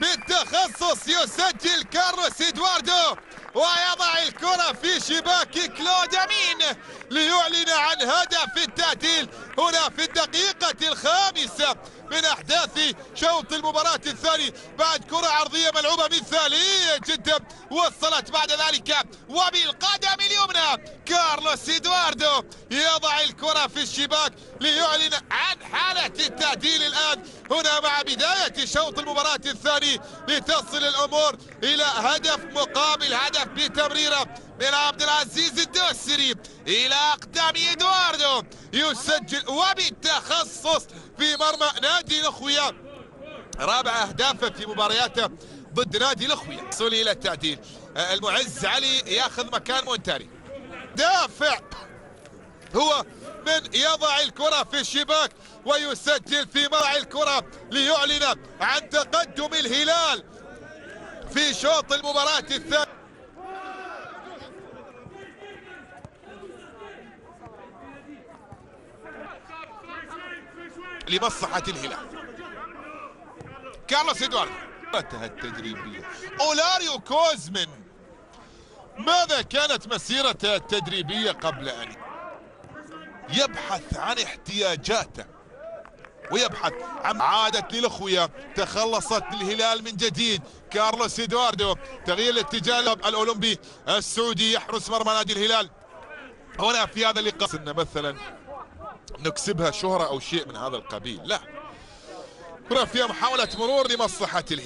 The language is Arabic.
بالتخصص يسجل كارلوس إدواردو ويضع الكرة في شباك كلود أمين ليعلن عن هدف التعديل هنا في الدقيقة الخامسة من أحداث شوط المباراة الثاني بعد كرة عرضية ملعوبة مثالية جدا وصلت بعد ذلك وبالقدم اليمنى كارلوس إدواردو يضع الكرة في الشباك ليعلن عن حالة التعديل الآن هنا مع بداية شوط المباراة الثاني لتصل الأمور إلى هدف مقابل هدف بتمريرة من عبد العزيز الدوسري إلى أقدام إدواردو يسجل وبالتخصص في مرمى نادي الأخوية رابع أهدافه في مبارياته ضد نادي الأخوية. وصل إلى التعديل المعز علي ياخذ مكان مونتاري دافع هو من يضع الكرة في الشباك ويسجل في مرمى الكرة ليعلن عن تقدم الهلال في شوط المباراة الثاني. لمصلحة الهلال كارلوس إدواردو التدريبية أولاريو كوزمن ماذا كانت مسيرته التدريبية قبل أن يبحث عن احتياجاته ويبحث عن عادة للأخوية تخلصت الهلال من جديد. كارلوس إدواردو تغيير الاتجاه الأولمبي السعودي يحرس مرمى نادي الهلال هنا في هذا اللقاء إن مثلا نكسبها شهرة أو شيء من هذا القبيل، لا كرة فيها محاولة مرور لمصلحة الهلال.